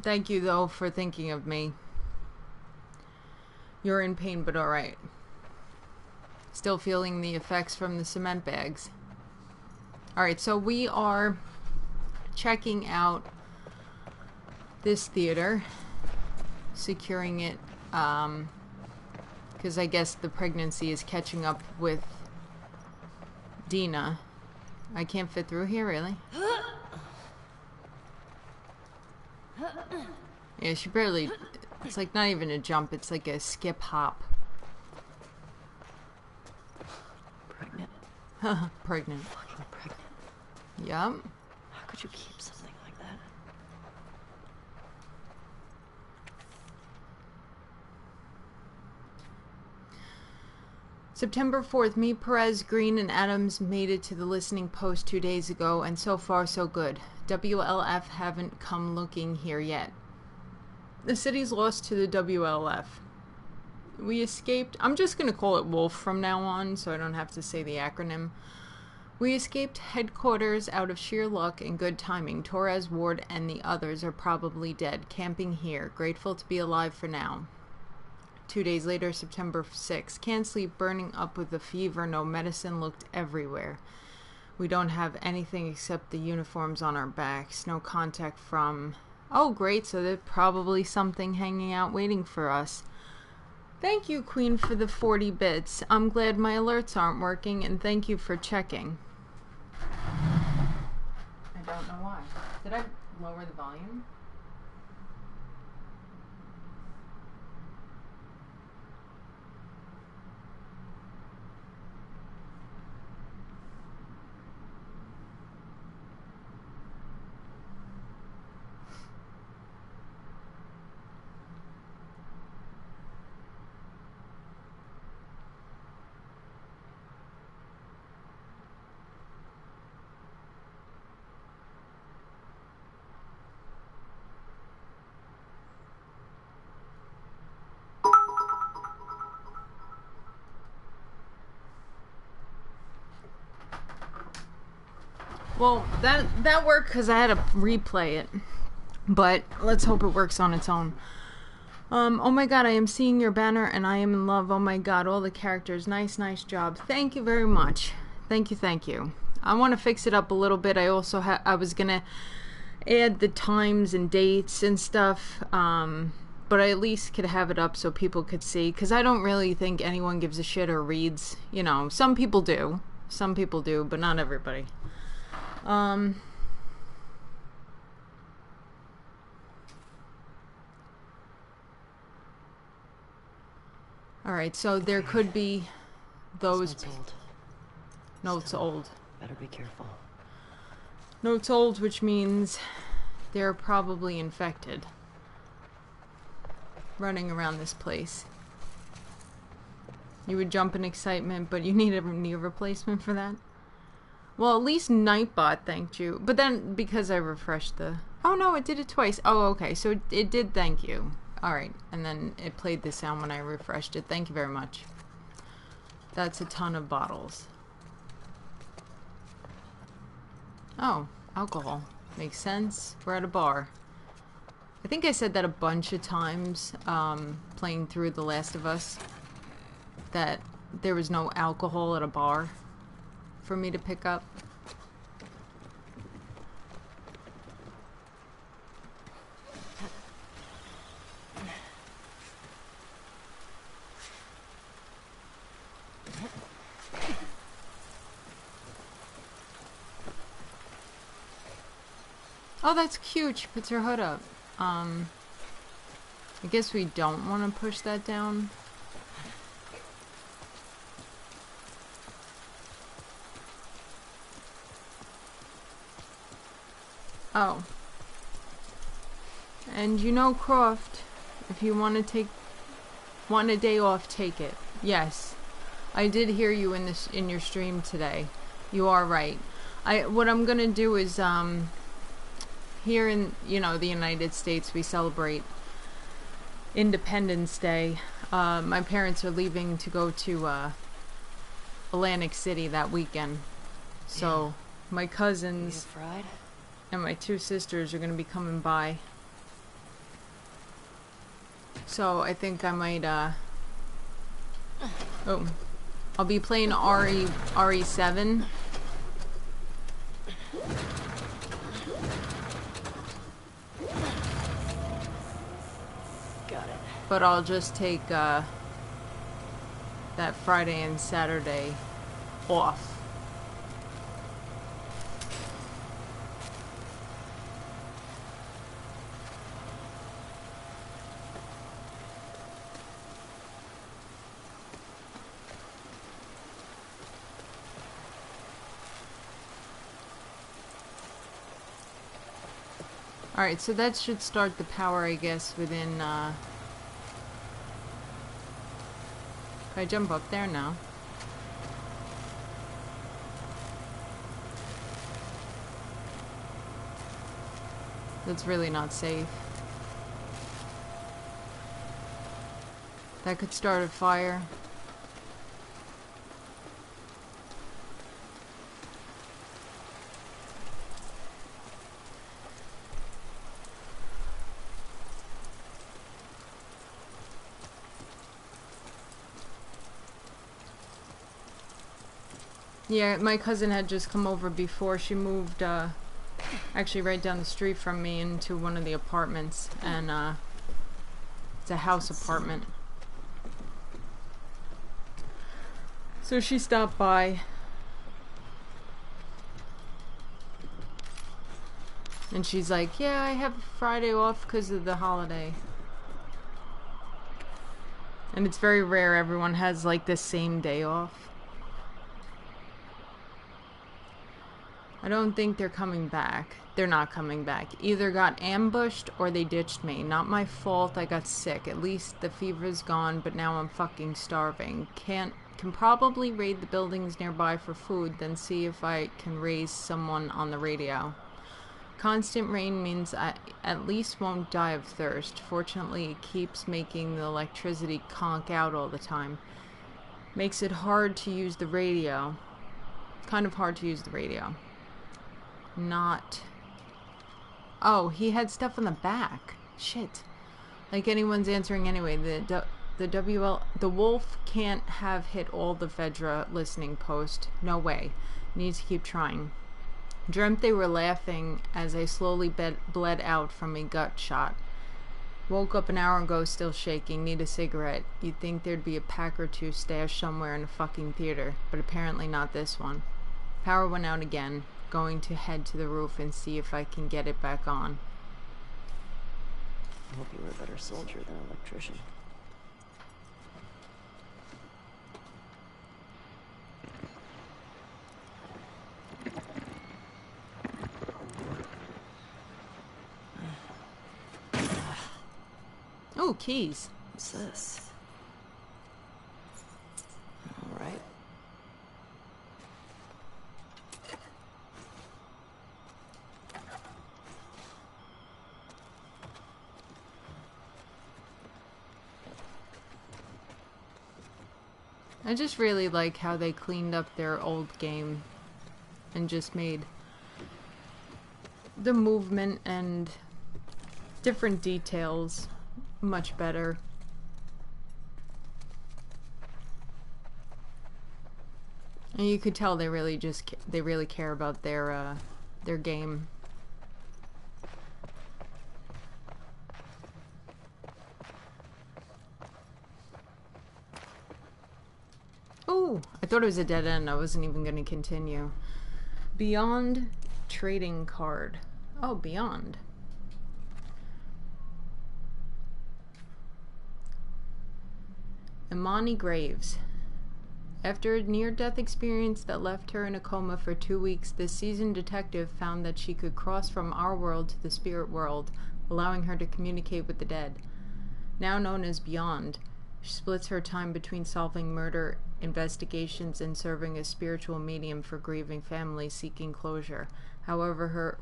Thank you, though, for thinking of me. You're in pain, but alright. Still feeling the effects from the cement bags. Alright, so we are checking out this theater. Securing it, because I guess the pregnancy is catching up with Dina. I can't fit through here, really? Yeah, she barely... It's like not even a jump, it's like a skip hop. Pregnant? Pregnant. Fucking pregnant. Yup. How could you keep something like that? September 4th, me, Perez, Green, and Adams made it to the listening post 2 days ago, and so far so good. WLF haven't come looking here yet. The city's lost to the WLF. We escaped... I'm just going to call it Wolf from now on, so I don't have to say the acronym. We escaped headquarters out of sheer luck and good timing. Torres, Ward, and the others are probably dead, camping here. Grateful to be alive for now. 2 days later, September 6th. Can't sleep, burning up with a fever, no medicine, looked everywhere. We don't have anything except the uniforms on our backs. No contact from... Oh, great, so there's probably something hanging out waiting for us. Thank you, Queen, for the 40 bits. I'm glad my alerts aren't working, and thank you for checking. I don't know why. Did I lower the volume? Well, that worked because I had to replay it. But let's hope it works on its own. Oh my god, I am seeing your banner and I am in love. Oh my god, all the characters. Nice job. Thank you very much. Thank you. I want to fix it up a little bit. I also I was gonna add the times and dates and stuff. But I at least could have it up so people could see. Because I don't really think anyone gives a shit or reads. You know, some people do. Some people do, but not everybody. Alright, so there could be those... This note's old. Note's Still, old. Better be careful. Note's old, which means they're probably infected. Running around this place. You would jump in excitement, but you need a knee replacement for that? Well, at least Nightbot thanked you. But then, because I refreshed the... Oh no, it did it twice. Oh, okay, so it did thank you. Alright, and then it played the sound when I refreshed it. Thank you very much. That's a ton of bottles. Oh, alcohol. Makes sense. We're at a bar. I think I said that a bunch of times, playing through The Last of Us, that there was no alcohol at a bar for me to pick up. Oh, that's cute. She puts her hood up. I guess we don't want to push that down. Oh. And you know, Croft, if you want to want a day off, take it. Yes. I did hear you in your stream today. You are right. What I'm going to do is here in, the United States, we celebrate Independence Day. My parents are leaving to go to Atlantic City that weekend. So my cousins and my two sisters are going to be coming by. So I think I might, oh, I'll be playing RE7. Got it. But I'll just take, that Friday and Saturday off. Alright, so that should start the power, I guess, within, Can I jump up there now? That's really not safe. That could start a fire. Yeah, my cousin had just come over before she moved, actually right down the street from me into one of the apartments, and, it's a house apartment. So she stopped by. And she's like, yeah, I have Friday off because of the holiday. And it's very rare everyone has, like, the same day off. I don't think they're coming back. They're not coming back. Either got ambushed or they ditched me. Not my fault, I got sick. At least the fever's gone, but now I'm fucking starving. Can probably raid the buildings nearby for food, then see if I can raise someone on the radio. Constant rain means I at least won't die of thirst. Fortunately, it keeps making the electricity conk out all the time. Makes it hard to use the radio. Kind of hard to use the radio. Not... Oh, he had stuff on the back. Shit. Like anyone's answering anyway. The wolf can't have hit all the Fedra listening post. No way. Needs to keep trying. Dreamt they were laughing as I slowly bled out from a gut shot. Woke up an hour ago still shaking. Need a cigarette. You'd think there'd be a pack or two stashed somewhere in a fucking theater. But apparently not this one. Power went out again. Going to head to the roof and see if I can get it back on. I hope you were a better soldier than an electrician. Oh, keys. What's this? All right. I just really like how they cleaned up their old game and just made the movement and different details much better. And you could tell they really care about their game. Oh, I thought it was a dead end. I wasn't even going to continue. Beyond trading card. Oh, beyond. Imani Graves. After a near-death experience that left her in a coma for 2 weeks, this seasoned detective found that she could cross from our world to the spirit world, allowing her to communicate with the dead. Now known as Beyond, she splits her time between solving murder investigations and serving as spiritual medium for grieving families seeking closure. However, her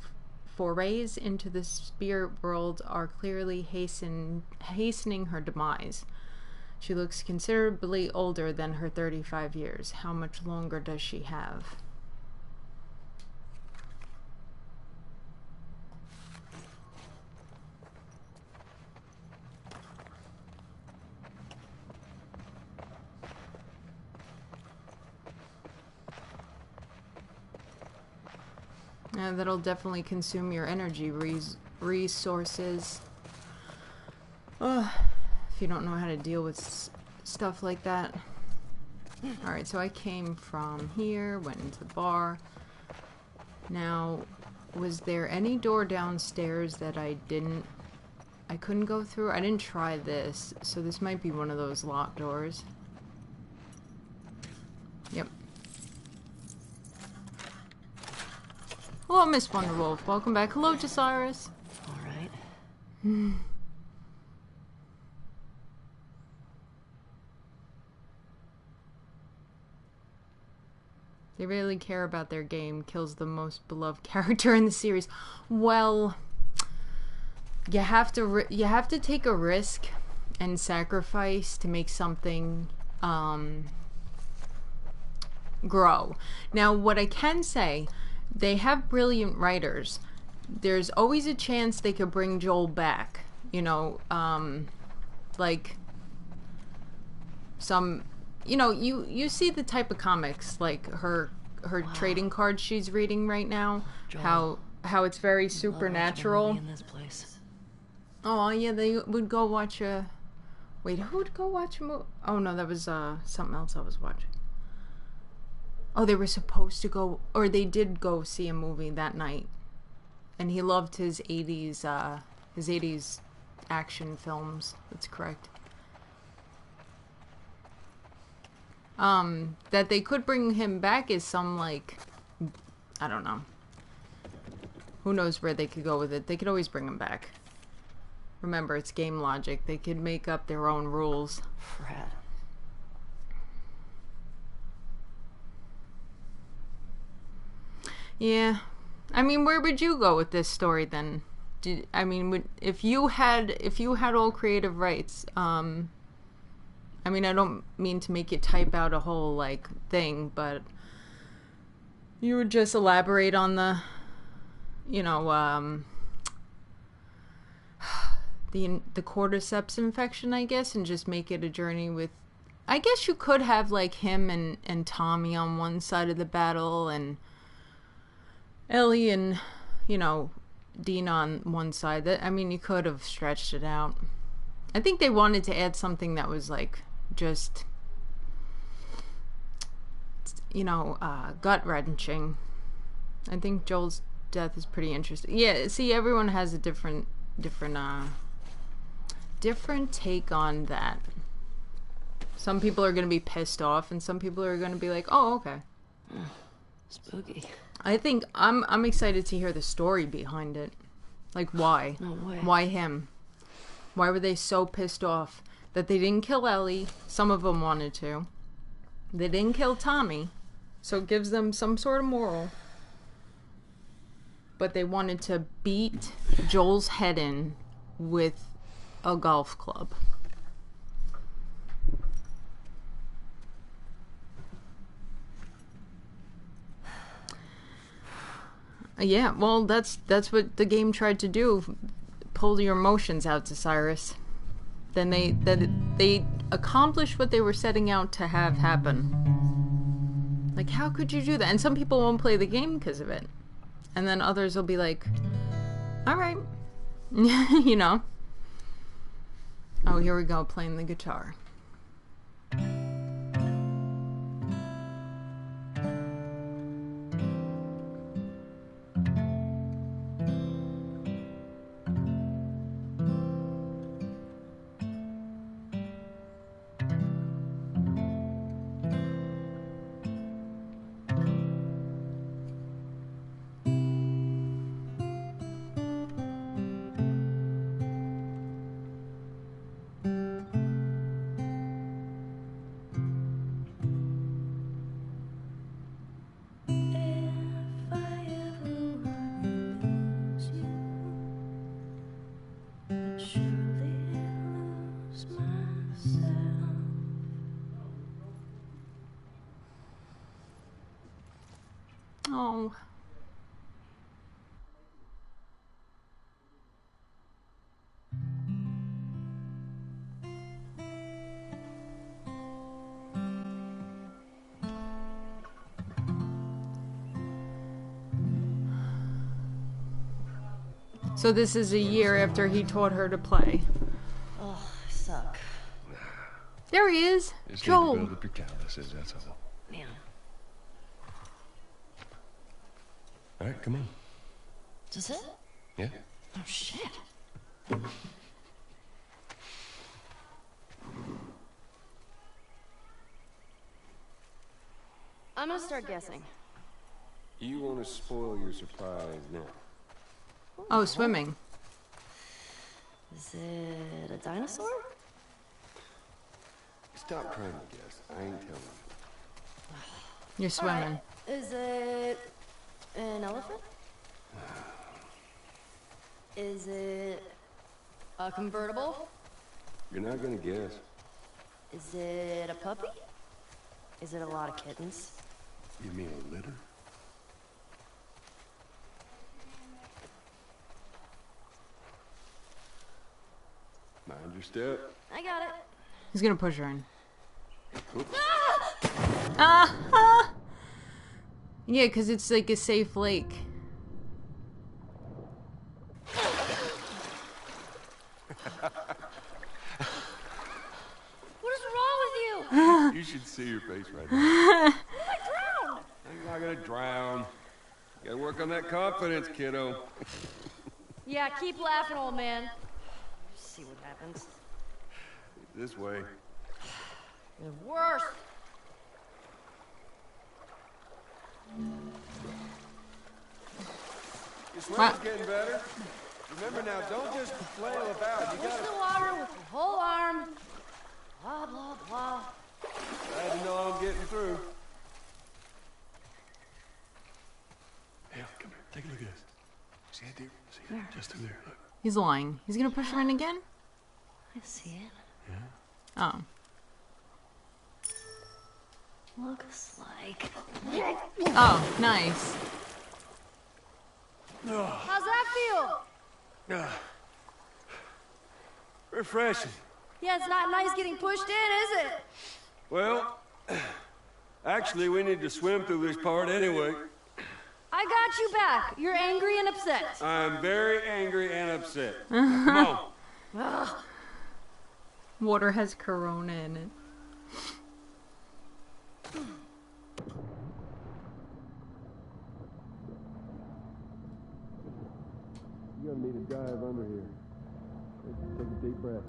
forays into the spirit world are clearly hastening her demise. She looks considerably older than her 35 years. How much longer does she have? Yeah, that'll definitely consume your energy resources. Ugh, if you don't know how to deal with stuff like that. Alright, so I came from here, went into the bar. Now, was there any door downstairs that I couldn't go through? I didn't try this, so this might be one of those locked doors. Yep. Hello, Miss Wonderwolf. Welcome back. Hello, Josiris. Alright. They really care about their game. Kills the most beloved character in the series. Well, you have to take a risk and sacrifice to make something grow. Now, what I can say, they have brilliant writers. There's always a chance they could bring Joel back. You know, like some, you know, you see the type of comics, like her trading card she's reading right now. Joel, how it's very supernatural. In this place. Oh yeah, they would go watch a. Wait, who would go watch a movie? Oh no, that was something else I was watching. Oh, they were supposed to go, or they did go see a movie that night, and he loved his 80s action films. That's correct. That they could bring him back is some, like, I don't know. Who knows where they could go with it. They could always bring him back. Remember, it's game logic. They could make up their own rules. Fred. Yeah. I mean, where would you go with this story then? If you had all creative rights, I mean, I don't mean to make you type out a whole, like, thing, but you would just elaborate on the, you know, the cordyceps infection, I guess, and just make it a journey with, I guess you could have, like, him and Tommy on one side of the battle, and Ellie and, you know, Dean on one side. That, I mean, you could have stretched it out. I think they wanted to add something that was, like, just, you know, gut-wrenching. I think Joel's death is pretty interesting. Yeah, see, everyone has a different take on that. Some people are going to be pissed off, and some people are going to be like, oh, okay. Spooky. I think I'm excited to hear the story behind it. Like, why? No way. Why him? Why were they so pissed off that they didn't kill Ellie? Some of them wanted to. They didn't kill Tommy, so it gives them some sort of moral. But they wanted to beat Joel's head in with a golf club. Yeah, well, that's what the game tried to do. Pull your emotions out to Cyrus. Then they accomplished what they were setting out to have happen. Like, how could you do that? And some people won't play the game because of it. And then others will be like, alright. You know? Oh, here we go, playing the guitar. So this is a year after he taught her to play. Oh, I suck. There he is. Just Joel. need to build up your calluses, that's all. Man. All right, come on. Is this it? Yeah? Oh, shit. I'm gonna start guessing. You want to spoil your surprise now? Oh, swimming. Is it a dinosaur? Stop trying to guess. I ain't telling you. You're swimming. Alright. Is it an elephant? Is it a convertible? You're not gonna guess. Is it a puppy? Is it a lot of kittens? You mean a litter? Mind your step. I got it. He's gonna push her in. Oops. Ah! Yeah, because it's like a safe lake. What is wrong with you? You should see your face right now. You're not gonna drown. You gotta work on that confidence, kiddo. Yeah, keep laughing, old man. See what happens. This way. The worst. Your swimming's getting better. Remember now, don't just flail about. You Push gotta... the water with your whole arm. Blah, blah, blah. Glad to know I'm getting through. Hey, come here. Take a look at this. See it, dear? See it? Just through there. Look. He's lying. He's gonna push her in again? I see it. Yeah? Oh. Looks like. Oh, nice. How's that feel? Refreshing. Yeah, it's not nice getting pushed in, is it? Well, actually, we need to swim through this part anyway. I got you back. You're angry and upset. I'm very angry and upset. Now, come on. Ugh. Water has corona in it. You're gonna need to dive under here. Take a deep breath.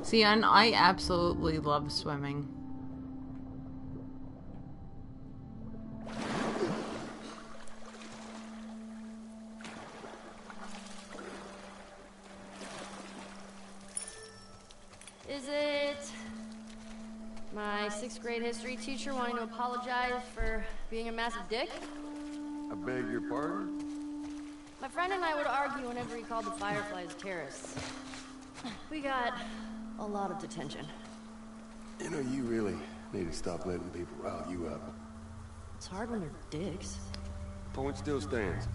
See, and I absolutely love swimming. Is it my 6th grade history teacher wanting to apologize for being a massive dick? I beg your pardon? My friend and I would argue whenever he called the Fireflies terrorists. We got a lot of detention. You know, you really need to stop letting people rile you up. It's hard when they're dicks. Point still stands.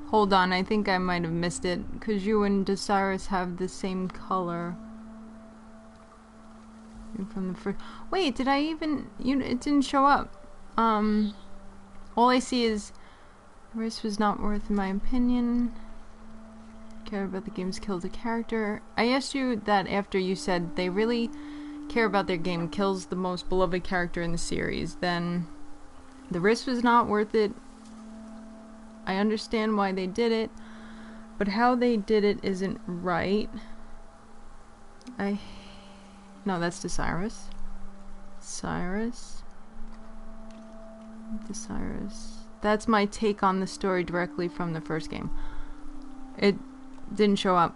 Hold on, I think I might have missed it, because you and Desirus have the same color. From the first... Wait, did I even... it didn't show up. All I see is... Risk was not worth, in my opinion. Care about the games killed a character. I asked you that after you said they really care about their game, kills the most beloved character in the series. Then the risk was not worth it. I understand why they did it, but how they did it isn't right. No, that's Desirus. Desirus. That's my take on the story directly from the first game. It didn't show up.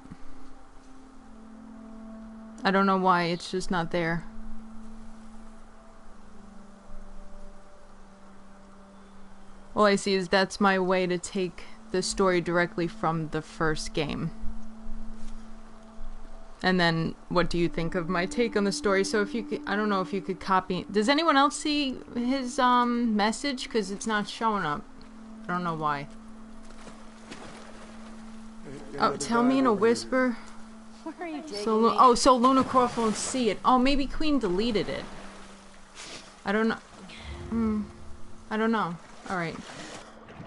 I don't know why, it's just not there. All I see is that's my way to take the story directly from the first game. And then, what do you think of my take on the story? So if you could, I don't know if you could copy... Does anyone else see his, message? Because it's not showing up. I don't know why. Oh, tell me in a whisper. Where are you taking So, me? oh, so LunaCroft won't see it. Oh, maybe Queen deleted it. I don't know. I don't know. Alright.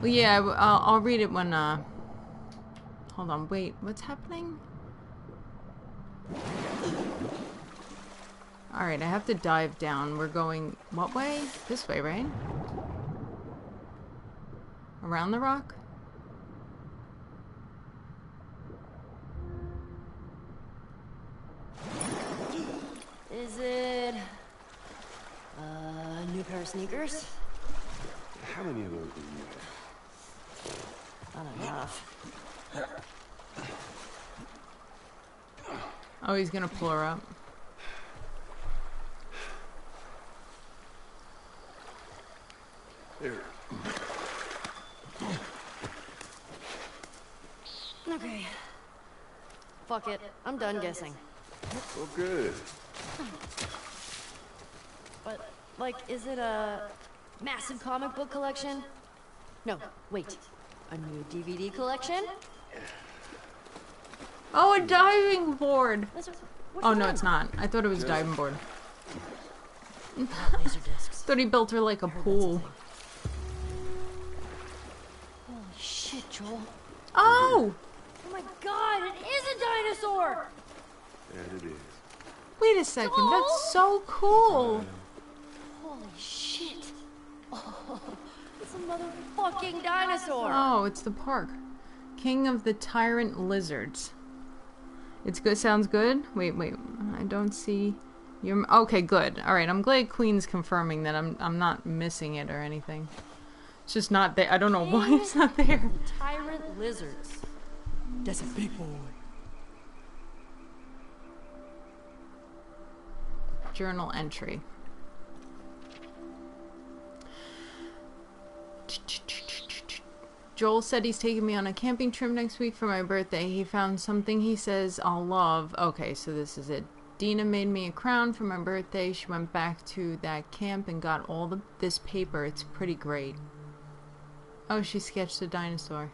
Well, yeah, I'll read it when, Hold on, wait. What's happening? Alright, I have to dive down. We're going... What way? This way, right? Around the rock? Is it... a new pair of sneakers? How many of those do you have? Not enough. Oh, he's gonna pull her up. Here. Okay. Fuck it. I'm done guessing. Oh, good. But, like, is it a massive comic book collection? No, wait. A new DVD collection? Oh, a diving board! What's Oh, no, wrong? it's not. I thought it was a diving board. Laser discs. Thought he built her like a pool. Holy shit, Joel. Oh! Oh my god, it is a dinosaur! Yeah, it is. Wait a second, that's so cool! Holy shit. Oh, it's a motherfucking dinosaur! Oh, it's the park. King of the Tyrant Lizards. It's good, sounds good? Wait, I don't see... You're... Okay, good. Alright, I'm glad Queen's confirming that I'm not missing it or anything. It's just not there. I don't know why it's not there. Tyrant lizards. That's a big boy. Journal entry. Joel said he's taking me on a camping trip next week for my birthday. He found something he says I'll love. Okay, so this is it. Dina made me a crown for my birthday. She went back to that camp and got all this paper. It's pretty great. Oh, she sketched a dinosaur.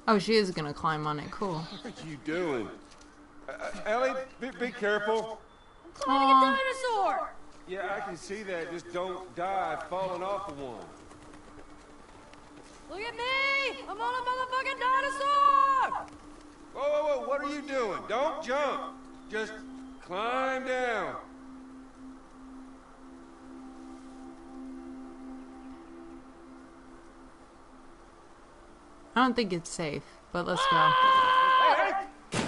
Oh, she is gonna climb on it. Cool. What are you doing? Ellie, be careful. Climbing a dinosaur! Yeah, I can see that. Just don't die falling off of one. Look at me! I'm on a motherfucking dinosaur! Whoa, whoa, whoa, what are you doing? Don't jump. Just climb down. I don't think it's safe, but let's go. Hey, hey!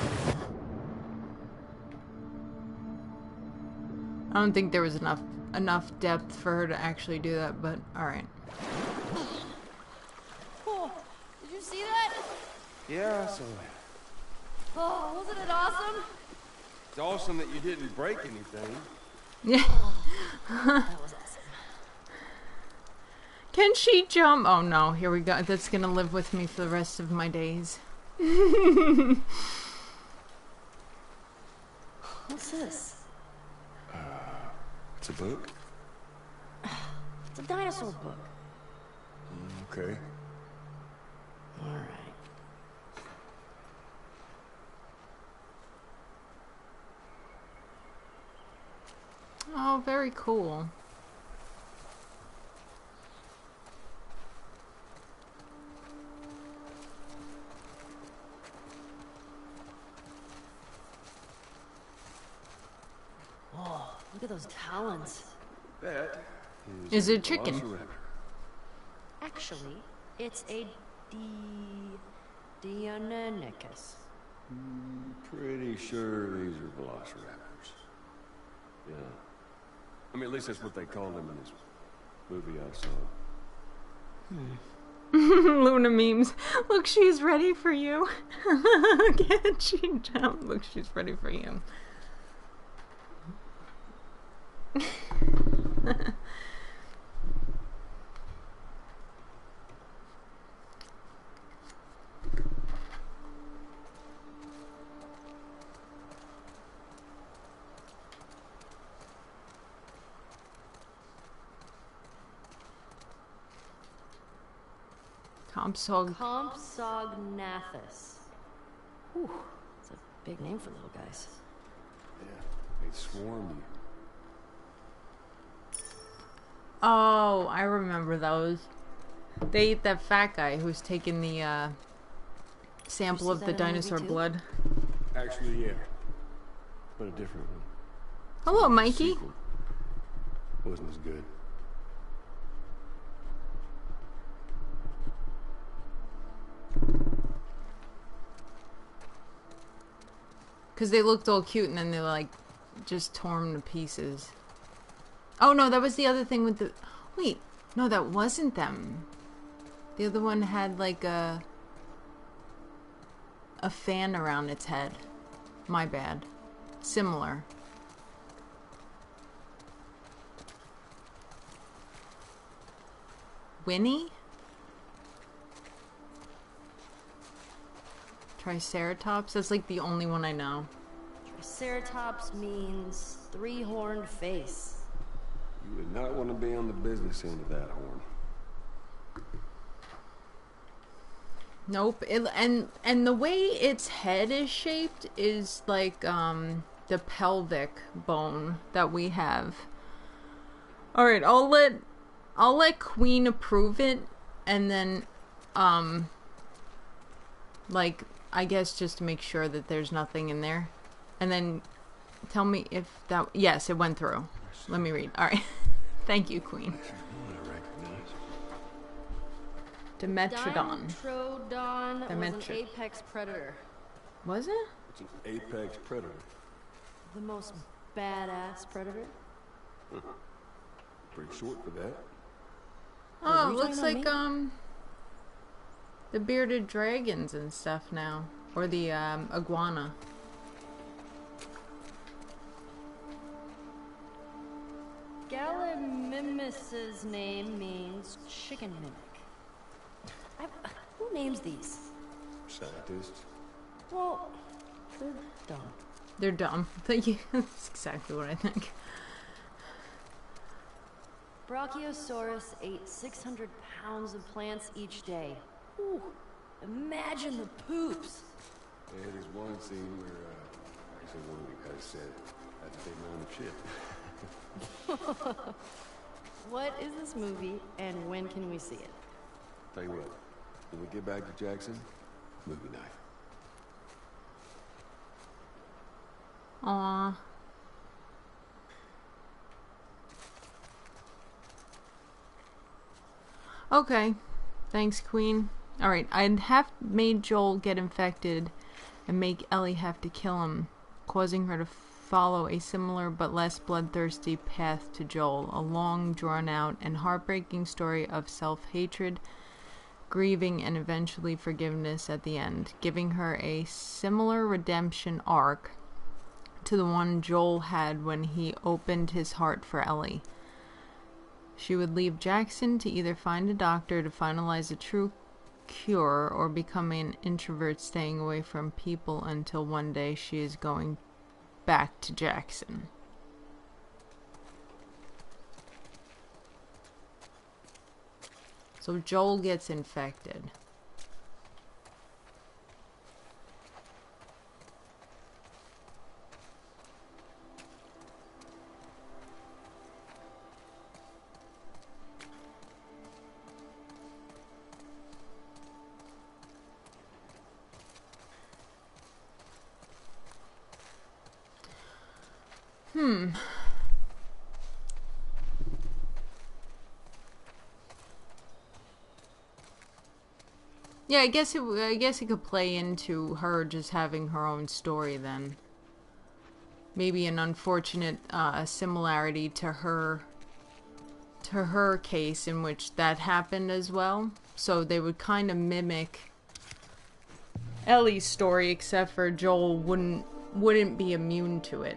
I don't think there was enough depth for her to actually do that, but alright. Oh, did you see that? Yeah, I saw it. Oh, wasn't it awesome? It's awesome that you didn't break anything. Yeah. That was awesome. Can she jump? Oh no, here we go. That's gonna live with me for the rest of my days. What's this? It's a book? It's a dinosaur book. Okay. Alright. Oh, very cool. Whoa, look at those talons. That Is it chicken? velociraptor. Actually, it's a Deinonychus. Pretty sure these are velociraptors. Yeah. I mean, at least that's what they called them in this movie I saw. Luna memes. Look, she's ready for you. Can't she jump? Look, she's ready for you. Compsognathus. Whew, that's a big name for little guys. Yeah, they swarm you. Oh, I remember those. They ate that fat guy who's taking the sample of the dinosaur blood. Actually, yeah. But a different one. Hello, Mikey. Sequel wasn't as good. Because they looked all cute and then they like just torn to pieces. Oh no, that was the other thing with the... Wait, no, that wasn't them. The other one had like a fan around its head. My bad. Similar. Winnie? Triceratops? That's like the only one I know. Triceratops means three-horned face. You would not want to be on the business end of that horn. Nope. And the way its head is shaped is like the pelvic bone that we have. All right, I'll let Queen approve it, and then like I guess just to make sure that there's nothing in there, and then tell me if that... Yes, it went through. Let me read. All right. Thank you, Queen. Dimetrodon. Dimetrodon was an apex predator. Was it? It's an apex predator. The most badass predator? Pretty short for that. Oh, it looks like the bearded dragons and stuff now, or the iguana. Gallimimus's name means chicken mimic. Who names these? Scientists. Well, they're dumb. They're dumb. Thank you. That's exactly what I think. Brachiosaurus ate 600 pounds of plants each day. Ooh, imagine the poops. Yeah, there's one scene where, actually one of you guys said, that's a big amount of shit. What is this movie, and when can we see it? Tell you what, when we get back to Jackson, movie night. Aww. Okay. Thanks, Queen. Alright, I'd have made Joel get infected and make Ellie have to kill him, causing her to follow a similar but less bloodthirsty path to Joel, a long, drawn-out, and heartbreaking story of self-hatred, grieving, and eventually forgiveness at the end, giving her a similar redemption arc to the one Joel had when he opened his heart for Ellie. She would leave Jackson to either find a doctor to finalize a true cure or become an introvert staying away from people until one day she is going back to Jackson. So Joel gets infected. Yeah, I guess it could play into her just having her own story then. Maybe an unfortunate similarity to her case in which that happened as well. So they would kind of mimic Ellie's story, except for Joel wouldn't be immune to it.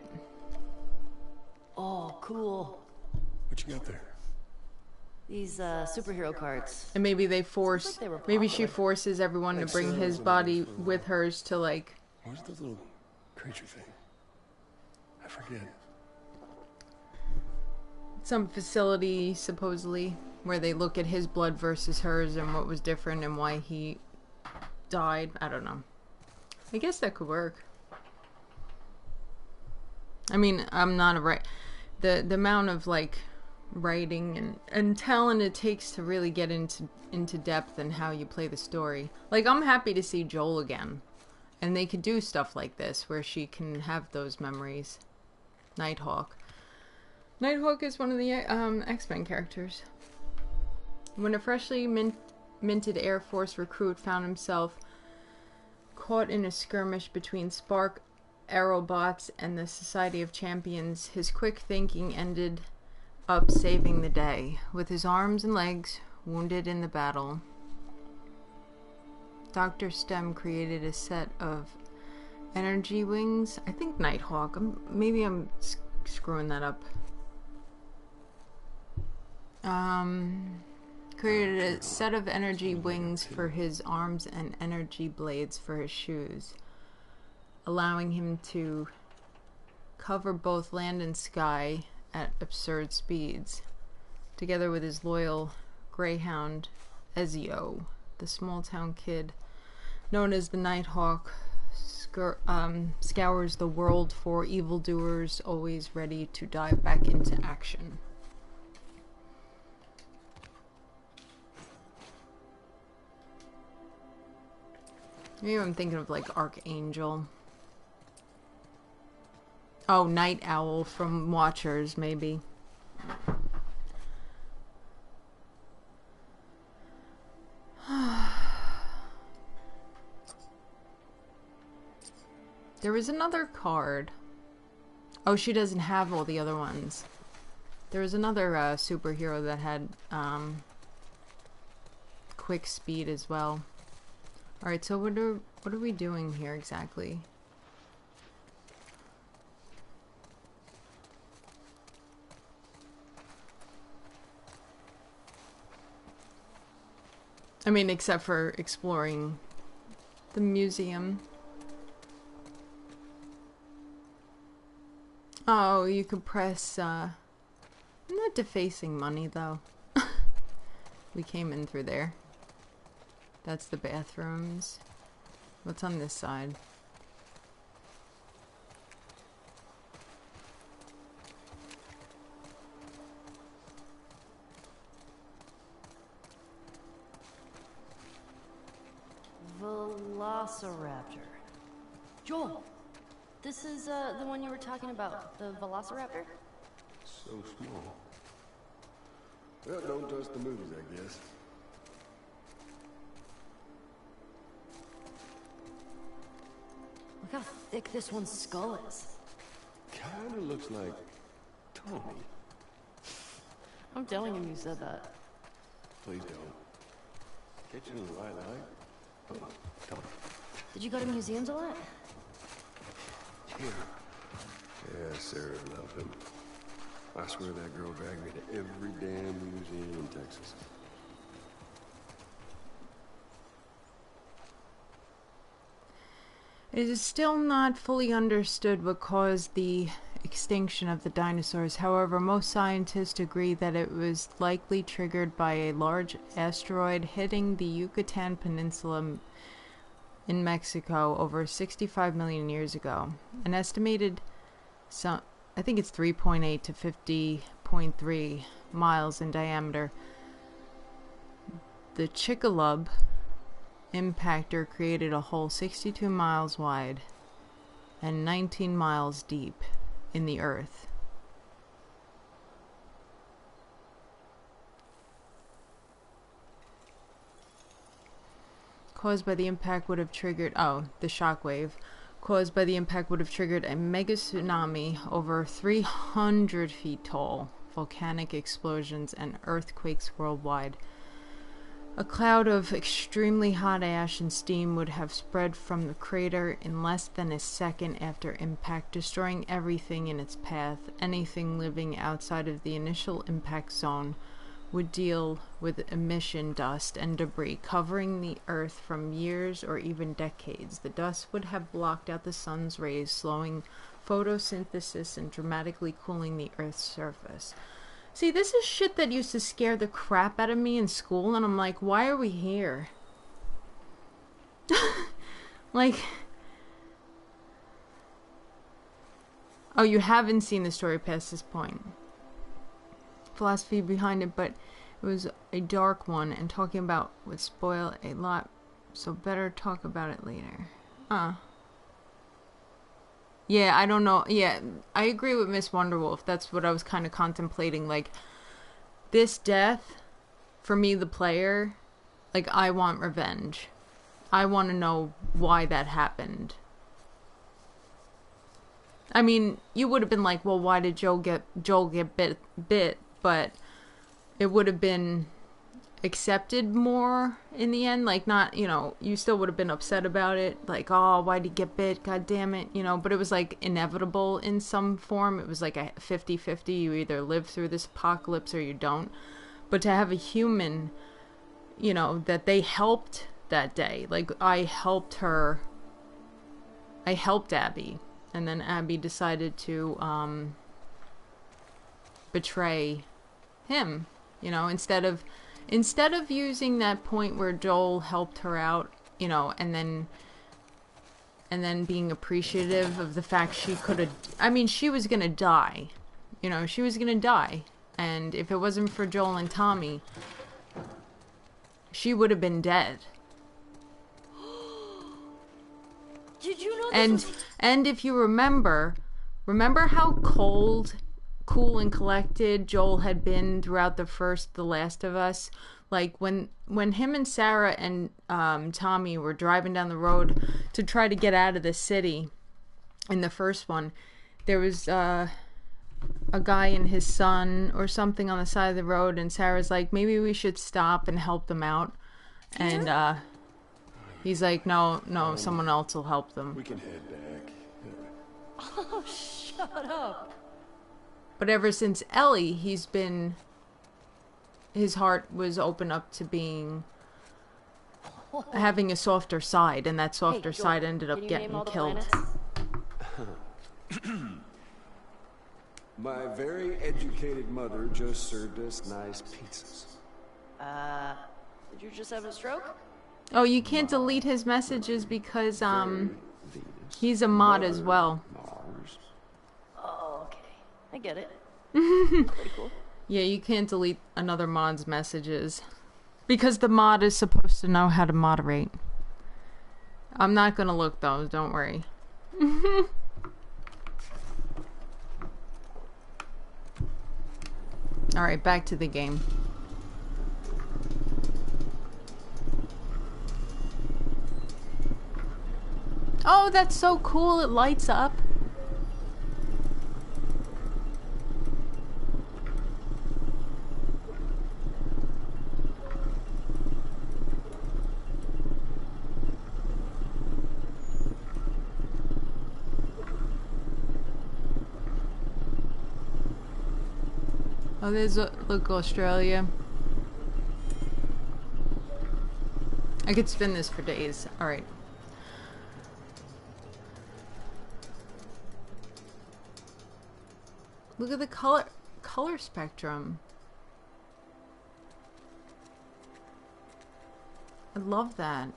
Oh, cool. What What you got there? These superhero cards. And maybe they force, Like they were maybe she popular. forces everyone to bring his body with hers to, like, Where's the little creature thing? I forget. some facility, supposedly, where they look at his blood versus hers and what was different and why he died. I don't know. I guess that could work. I mean, I'm not a the amount of, like, writing and talent it takes to really get into depth and how you play the story. Like, I'm happy to see Joel again. And they could do stuff like this where she can have those memories. Nighthawk. Nighthawk is one of the X-Men characters. When a freshly minted Air Force recruit found himself caught in a skirmish between Spark Aerobots and the Society of Champions, his quick thinking ended up saving the day, with his arms and legs wounded in the battle. Dr. Stem created a set of energy wings. I think Nighthawk. Maybe I'm screwing that up. Created a set of energy wings for his arms and energy blades for his shoes, allowing him to cover both land and sky at absurd speeds, together with his loyal greyhound, Ezio, the small-town kid known as the Nighthawk, scours the world for evildoers, always ready to dive back into action. Maybe I'm thinking of, like, Archangel. Oh, Night Owl from Watchers, maybe. There was another card. Oh, she doesn't have all the other ones. There was another superhero that had quick speed as well. Alright, so what are we doing here exactly? I mean, except for exploring the museum. Oh, you could press, I'm not defacing money, though. We came in through there. That's the bathrooms. What's on this side? Velociraptor. Joel, this is the one you were talking about, the Velociraptor? So small. Well, don't trust the movies, I guess. Look how thick this one's skull is. Kinda looks like Tommy. I'm telling him you said that. Please don't. Catch you in the right light. Come on, Tommy. Did you go to museums a lot? Yeah, Sarah loved him. I swear that girl dragged me to every damn museum in Texas. It is still not fully understood what caused the extinction of the dinosaurs. However, most scientists agree that it was likely triggered by a large asteroid hitting the Yucatan Peninsula in Mexico over 65 million years ago. An estimated, I think it's 3.8 to 50.3 miles in diameter. The Chicxulub impactor created a hole 62 miles wide and 19 miles deep in the earth. Caused by the impact would have triggered, the shockwave caused by the impact would have triggered a mega tsunami over 300 feet tall, volcanic explosions and earthquakes worldwide. A cloud of extremely hot ash and steam would have spread from the crater in less than a second after impact, destroying everything in its path. Anything living outside of the initial impact zone would deal with emission dust and debris covering the Earth from years or even decades. The dust would have blocked out the sun's rays, slowing photosynthesis and dramatically cooling the Earth's surface. See, this is shit that used to scare the crap out of me in school, and I'm like, why are we here? Like, oh, you haven't seen the story past this point. Philosophy behind it, but it was a dark one, and talking about would spoil a lot, so better talk about it later. Yeah, I don't know. Yeah, I agree with Miss Wonderwolf. That's what I was kind of contemplating. Like, this death, for me, the player, like, I want revenge. I want to know why that happened. I mean, you would have been like, well, why did Joel get bit? But it would have been accepted more in the end. Like, not, you know, you still would have been upset about it. Like, oh, why'd he get bit? God damn it. You know, but it was like inevitable in some form. It was like a 50-50. You either live through this apocalypse or you don't. But to have a human, you know, that they helped that day. Like, I helped Abby. And then Abby decided to betray him, you know, instead of using that point where Joel helped her out, you know, and then being appreciative of the fact she could have, I mean, she was gonna die, you know, and if it wasn't for Joel and Tommy, she would have been dead. Did you know And this was... and if you remember how cool and collected Joel had been throughout The Last of Us? Like, when him and Sarah and Tommy were driving down the road to try to get out of the city in the first one, there was a guy and his son or something on the side of the road, and Sarah's like, maybe we should stop and help them out. And he's like, no, someone else will help them. We can head back. Oh, shut up. But ever since Ellie, his heart was open up to having a softer side, and that softer side ended up getting killed. My very educated mother just served us nice pizzas. Did you just have a stroke? Oh, you can't delete his messages because he's a mod as well. Mars. Oh, okay. I get it. Pretty cool. Yeah, you can't delete another mod's messages because the mod is supposed to know how to moderate. I'm not gonna look though, don't worry. Alright, back to the game. Oh, that's so cool, it lights up. Oh, there's look, Australia. I could spin this for days. Alright. Look at the color spectrum. I love that.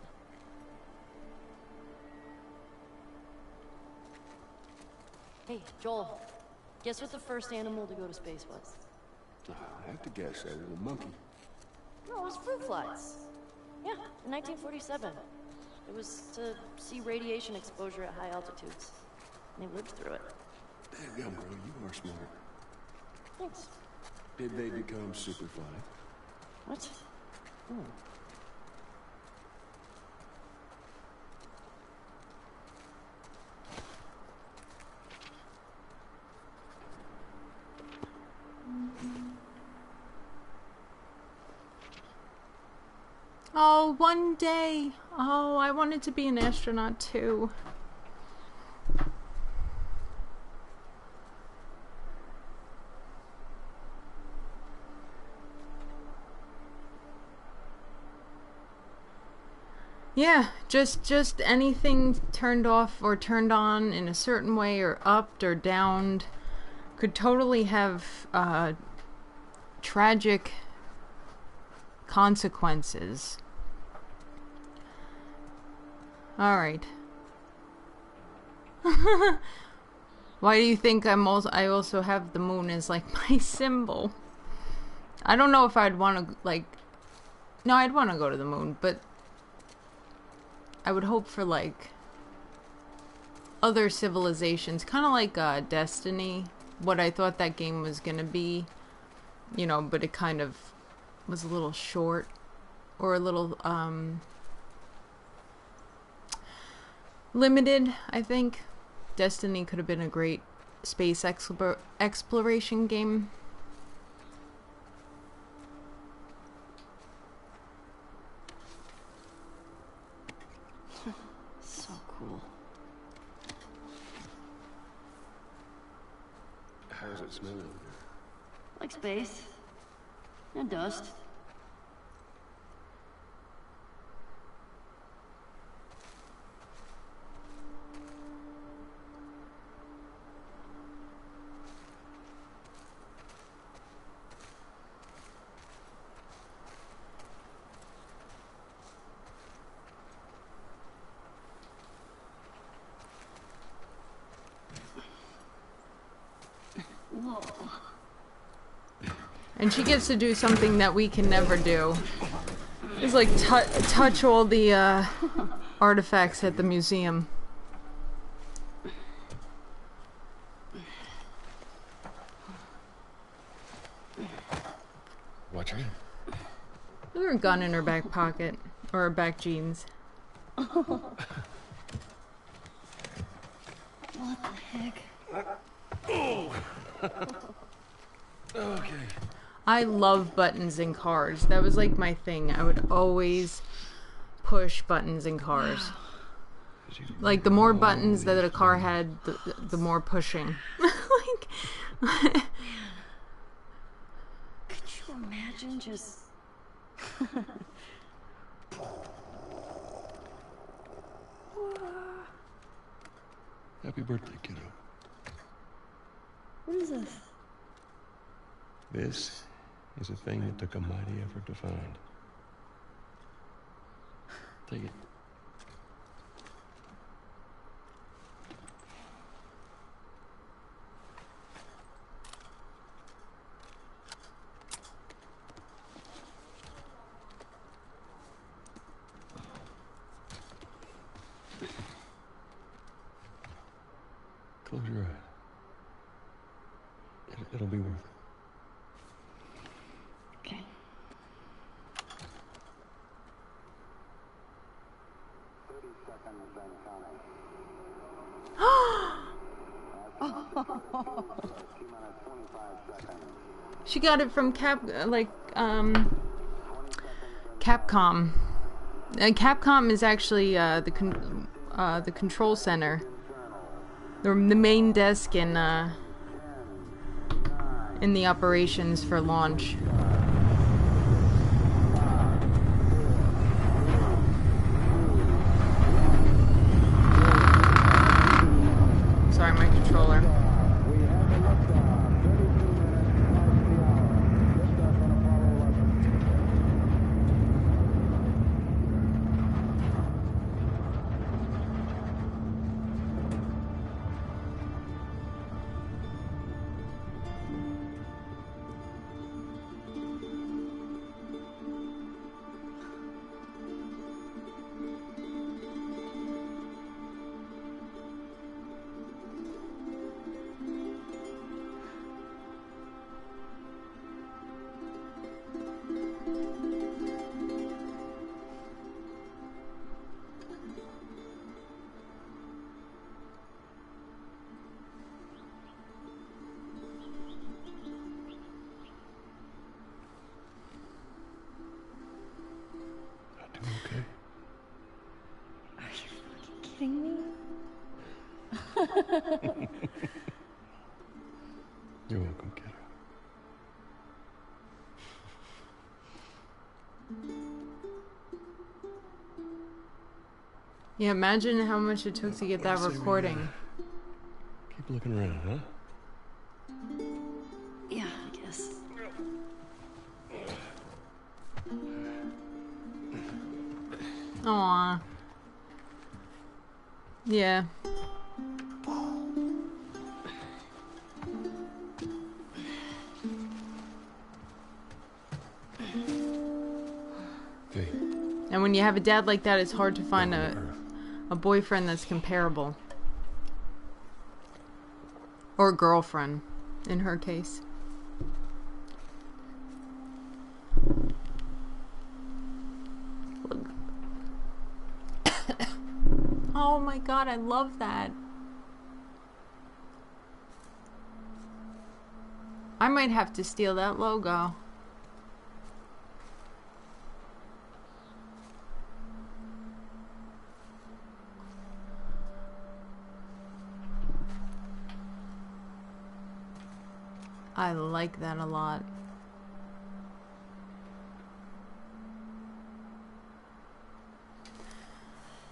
Hey, Joel. Guess what the first animal to go to space was? I have to guess that was a monkey. No, it was fruit flies. Yeah, in 1947. It was to see radiation exposure at high altitudes. And they lived through it. Damn, bro, you are smart. Thanks. Did they become superfly? What? Oh. Oh, one day. Oh, I wanted to be an astronaut too. Yeah, just anything turned off or turned on in a certain way or upped or downed could totally have tragic consequences. Alright. Why do you think I also have the moon as like my symbol? I don't know if I'd want to like... No, I'd want to go to the moon, but I would hope for like other civilizations, kind of like Destiny, what I thought that game was gonna be, you know, but it kind of was a little short or a little limited, I think. Destiny could have been a great space exploration game. So cool. How does it smell? Like space. And dust. Whoa. And she gets to do something that we can never do. It's like touch all the artifacts at the museum. Watch her. Look at her gun in her back pocket. Or her back jeans. What the heck? Okay. I love buttons in cars. That was like my thing. I would always push buttons in cars. Like the more buttons that a car had, the more pushing. Like, Could you imagine just... Happy birthday, kiddo. What is this? This is a thing that took a mighty effort to find. Take it. Close your eyes. It'll be worth it. Okay. she got it from Capcom. And Capcom is actually the control center. The main desk in the operations for launch. Sorry, my controller. You're welcome, kiddo. Yeah, imagine how much it took to get that recording. Keep looking around, huh? Yeah, I guess. Aw. Yeah. Hey. And when you have a dad like that, it's hard to find a boyfriend that's comparable. Or girlfriend, in her case. Oh my god, I love that. I might have to steal that logo. I like that a lot.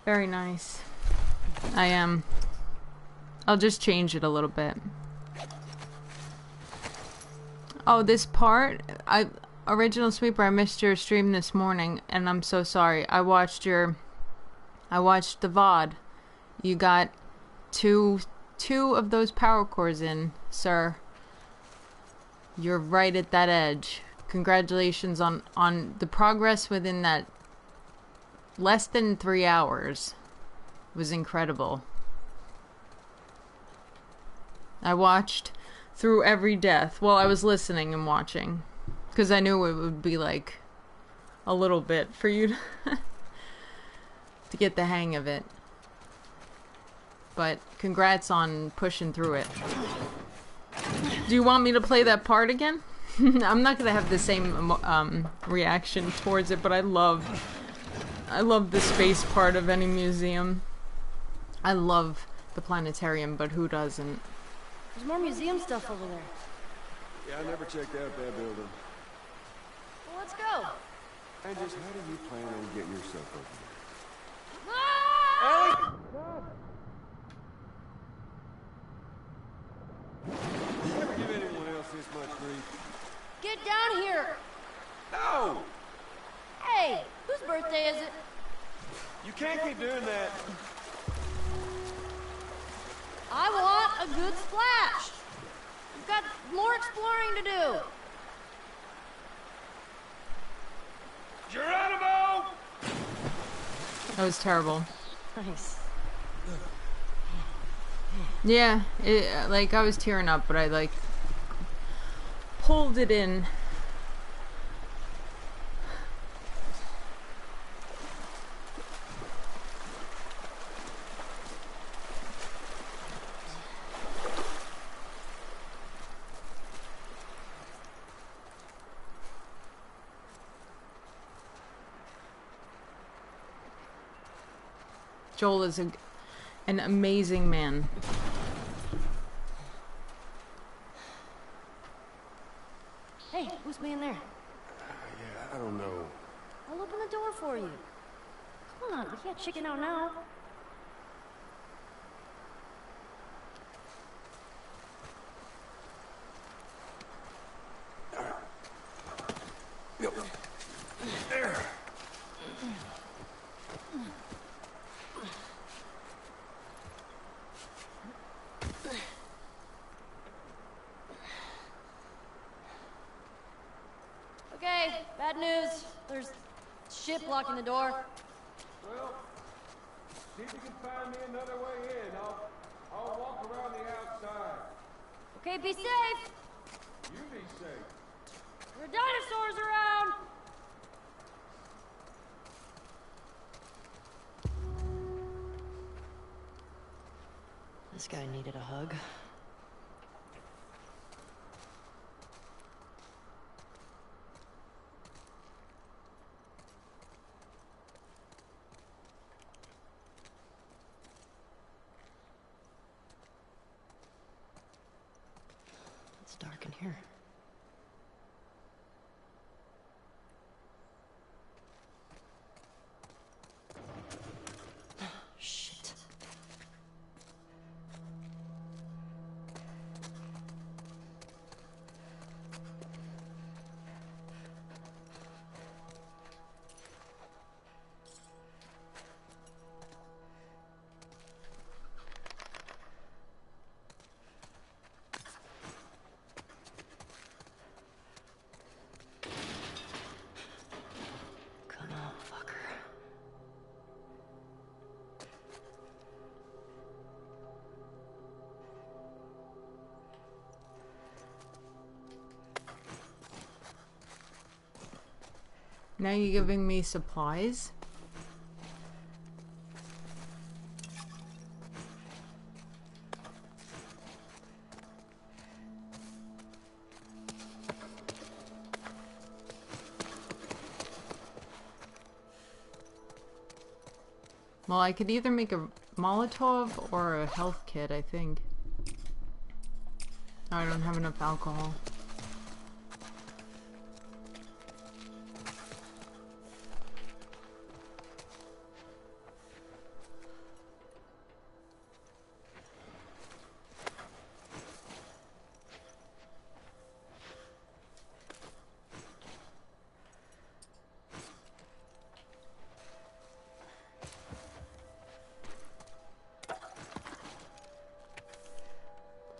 Very nice. I'll just change it a little bit. Oh, this part, Original Sweeper, I missed your stream this morning, and I'm so sorry. I watched the VOD. You got two of those power cores in, sir. You're right at that edge. Congratulations on the progress within that less than 3 hours. It was incredible. I watched through every death. Well, I was listening and watching. Because I knew it would be like a little bit for you to get the hang of it. But congrats on pushing through it. Do you want me to play that part again? I'm not gonna have the same reaction towards it, but I love the space part of any museum. I love the planetarium, but who doesn't? There's more museum stuff over there. Yeah, I never checked out that building. Well, let's go. And just how do you plan on getting yourself over there? Ah! You ever give anyone else this much grief? Get down here! No! Hey, whose birthday is it? You can't keep doing that. I want a good splash! We've got more exploring to do! Geronimo! That was terrible. Nice. Yeah, like I was tearing up, but I like pulled it in. Joel is an amazing man. Hey, who's being there? Yeah, I don't know. I'll open the door for you. Come on, we can't chicken out now. There. Okay, bad news. There's shit blocking the door. Well, see if you can find me another way in. I'll walk around the outside. Okay, be safe. You be safe. There are dinosaurs around. This guy needed a hug. here? Shit. Come on, fucker. Now you're giving me supplies? Well, I could either make a Molotov or a health kit, I think. Oh, I don't have enough alcohol.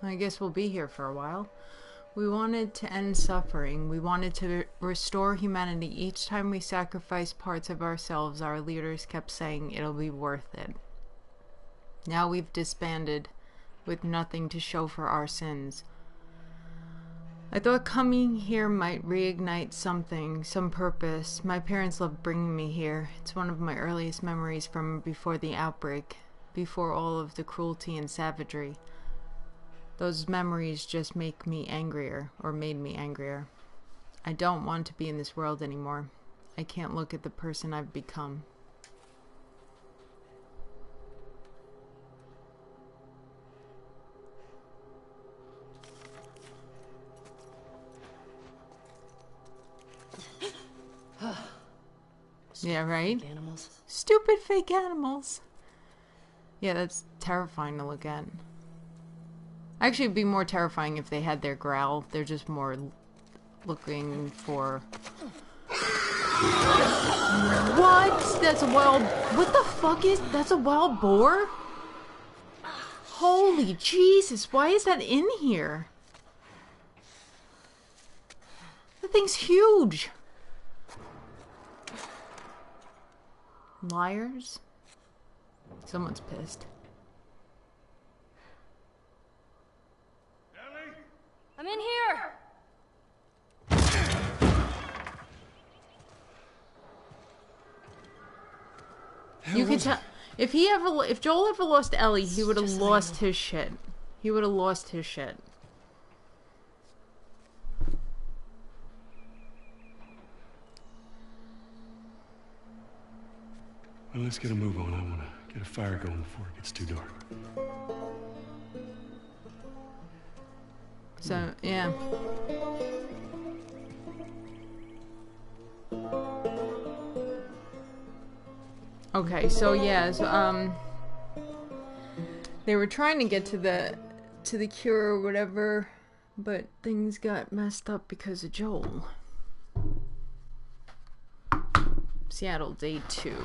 I guess we'll be here for a while. We wanted to end suffering. We wanted to restore humanity. Each time we sacrificed parts of ourselves, our leaders kept saying it'll be worth it. Now we've disbanded with nothing to show for our sins. I thought coming here might reignite something, some purpose. My parents loved bringing me here. It's one of my earliest memories from before the outbreak, before all of the cruelty and savagery. Those memories just make me angrier, or made me angrier. I don't want to be in this world anymore. I can't look at the person I've become. Yeah, right? Fake animals. Stupid fake animals. Yeah, that's terrifying to look at. Actually, it'd be more terrifying if they had their growl. They're just more looking for... What? That's a wild... What the fuck is... That's a wild boar? Holy Jesus, why is that in here? That thing's huge. Liars? Someone's pissed. I'm in here! You could tell if Joel ever lost Ellie, he would have lost his shit. He would have lost his shit. Well, let's get a move on. I want to get a fire going before it gets too dark. So, yeah. Okay, so yeah, so, they were trying to get to the cure or whatever, but things got messed up because of Joel. Seattle, day 2.